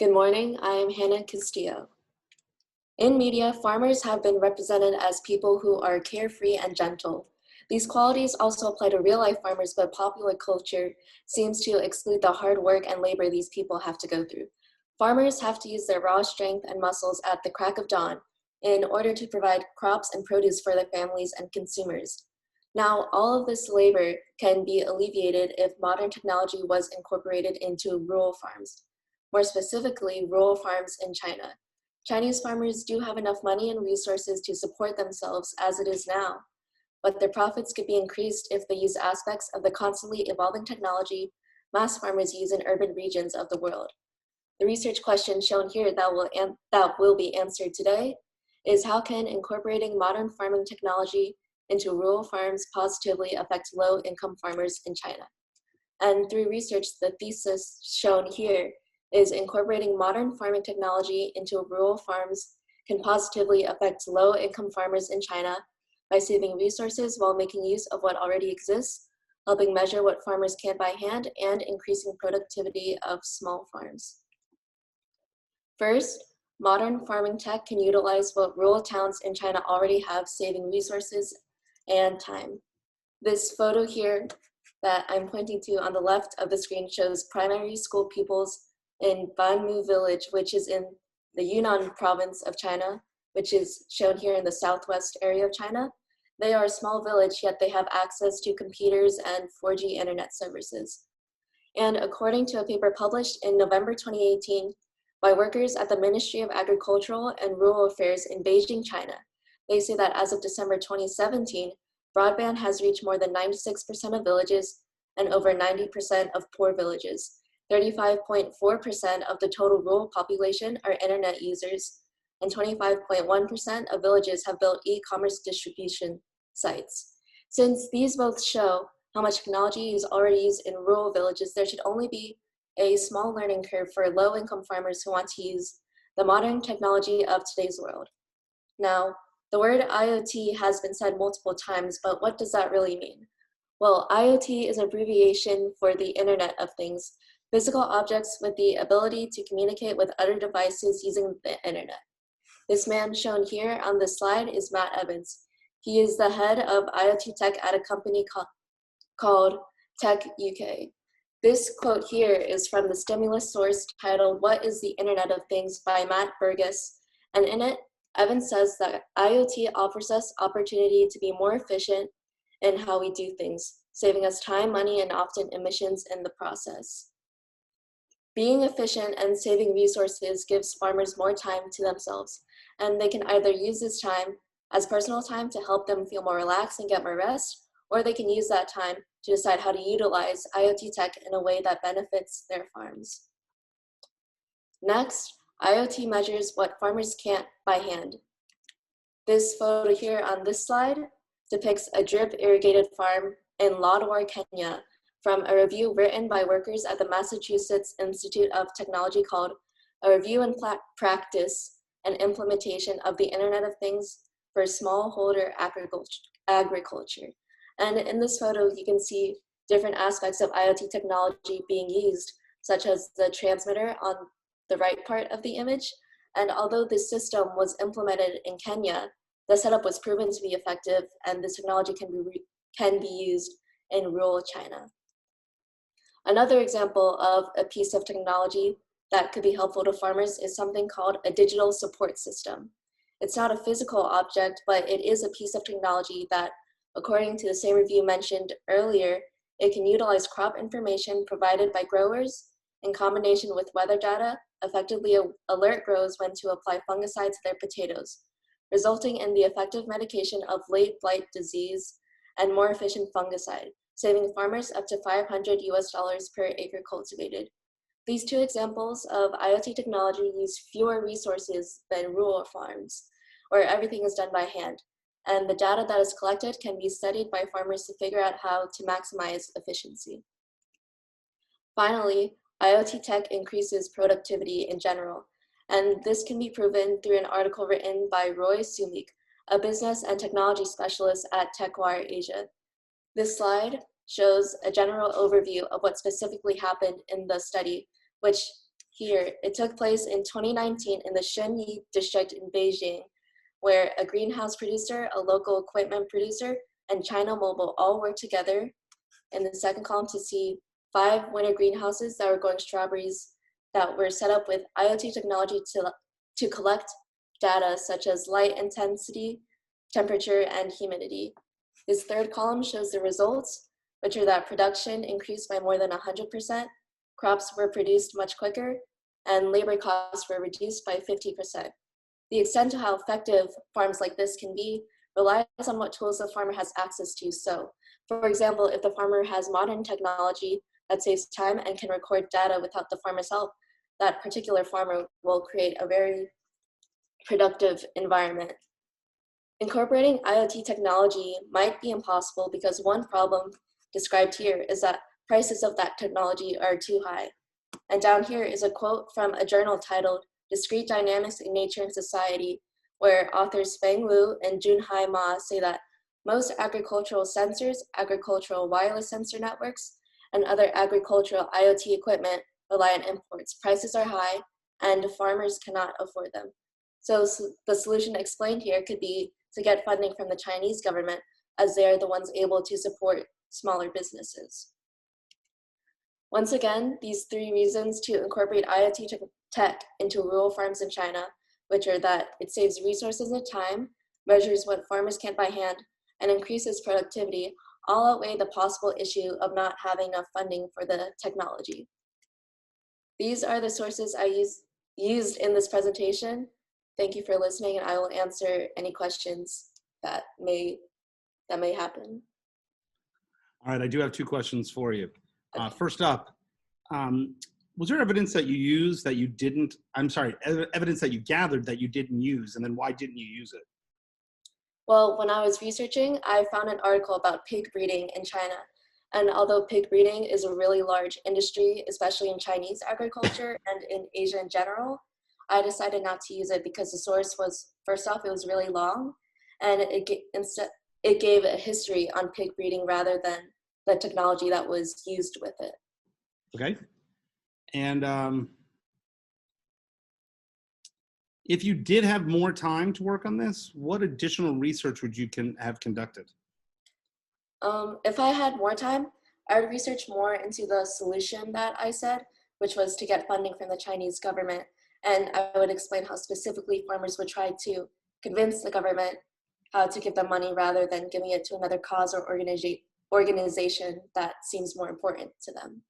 Good morning, I am Hannah Castillo. In media, farmers have been represented as people who are carefree and gentle. These qualities also apply to real-life farmers, but popular culture seems to exclude the hard work and labor these people have to go through. Farmers have to use their raw strength and muscles at the crack of dawn in order to provide crops and produce for their families and consumers. Now, all of this labor can be alleviated if modern technology was incorporated into rural farms. More specifically, rural farms in China. Chinese farmers do have enough money and resources to support themselves as it is now, but their profits could be increased if they use aspects of the constantly evolving technology mass farmers use in urban regions of the world. The research question shown here that will be answered today is how can incorporating modern farming technology into rural farms positively affect low-income farmers in China? And through research, the thesis shown here is incorporating modern farming technology into rural farms can positively affect low-income farmers in China by saving resources while making use of what already exists, helping measure what farmers can by hand, and increasing productivity of small farms. First, modern farming tech can utilize what rural towns in China already have, saving resources and time. This photo here that I'm pointing to on the left of the screen shows primary school pupils in Banmu village, which is in the Yunnan province of China, which is shown here in the southwest area of China. They are a small village, yet they have access to computers and 4G internet services. And according to a paper published in November 2018 by workers at the Ministry of Agricultural and Rural Affairs in Beijing, China, they say that as of December 2017, broadband has reached more than 96% of villages and over 90% of poor villages. 35.4% of the total rural population are internet users, and 25.1% of villages have built e-commerce distribution sites. Since these both show how much technology is already used in rural villages, there should only be a small learning curve for low-income farmers who want to use the modern technology of today's world. Now, the word IoT has been said multiple times, but what does that really mean? Well, IoT is an abbreviation for the Internet of Things, physical objects with the ability to communicate with other devices using the internet. This man shown here on this slide is Matt Evans. He is the head of IoT tech at a company called Tech UK. This quote here is from the stimulus source titled "What is the Internet of Things" by Matt Burgess, and in it, Evans says that IoT offers us opportunity to be more efficient in how we do things, saving us time, money, and often emissions in the process. Being efficient and saving resources gives farmers more time to themselves, and they can either use this time as personal time to help them feel more relaxed and get more rest, or they can use that time to decide how to utilize IoT tech in a way that benefits their farms. Next, IoT measures what farmers can't by hand. This photo here on this slide depicts a drip irrigated farm in Lodwar, Kenya, from a review written by workers at the Massachusetts Institute of Technology called "A Review and Practice and Implementation of the Internet of Things for Smallholder Agriculture." And in this photo, you can see different aspects of IoT technology being used, such as the transmitter on the right part of the image. And although this system was implemented in Kenya, the setup was proven to be effective, and this technology can be used in rural China. Another example of a piece of technology that could be helpful to farmers is something called a digital support system. It's not a physical object, but it is a piece of technology that, according to the same review mentioned earlier, it can utilize crop information provided by growers in combination with weather data, effectively alert growers when to apply fungicide to their potatoes, resulting in the effective medication of late blight disease and more efficient fungicide, saving farmers up to $500 per acre cultivated. These two examples of IoT technology use fewer resources than rural farms, where everything is done by hand, and the data that is collected can be studied by farmers to figure out how to maximize efficiency. Finally, IoT tech increases productivity in general, and this can be proven through an article written by Roy Sumik, a business and technology specialist at TechWire Asia. This slide shows a general overview of what specifically happened in the study, which here. It took place in 2019 in the Shunyi district in Beijing, where a greenhouse producer, a local equipment producer, and China Mobile all worked together in the second column to see 5 winter greenhouses that were growing strawberries that were set up with IoT technology to collect data such as light intensity, temperature, and humidity. This third column shows the results, which are that production increased by more than 100%, crops were produced much quicker, and labor costs were reduced by 50%. The extent to how effective farms like this can be relies on what tools the farmer has access to. So, for example, if the farmer has modern technology that saves time and can record data without the farmer's help, that particular farmer will create a very productive environment. Incorporating IoT technology might be impossible because one problem described here is that prices of that technology are too high. And down here is a quote from a journal titled Discrete Dynamics in Nature and Society, where authors Feng Wu and Junhai Ma say that most agricultural sensors, agricultural wireless sensor networks, and other agricultural IoT equipment rely on imports. Prices are high, and farmers cannot afford them. So the solution explained here could be to get funding from the Chinese government, as they are the ones able to support smaller businesses. Once again, these 3 reasons to incorporate IoT tech into rural farms in China, which are that it saves resources and time, measures what farmers can't by hand, and increases productivity, all outweigh the possible issue of not having enough funding for the technology. These are the sources I used in this presentation. Thank you for listening, and I will answer any questions that may happen. All right, I do have 2 questions for you. First up, was there evidence that you used that you didn't, evidence that you gathered that you didn't use, and then why didn't you use it? Well, when I was researching, I found an article about pig breeding in China. And although pig breeding is a really large industry, especially in Chinese agriculture and in Asia in general, I decided not to use it because the source was, first off, it was really long, and it gave a history on pig breeding rather than the technology that was used with it. Okay. And if you did have more time to work on this, what additional research would you have conducted? If I had more time, I would research more into the solution that I said, which was to get funding from the Chinese government. And I would explain how specifically farmers would try to convince the government how to give them money rather than giving it to another cause or organization that seems more important to them.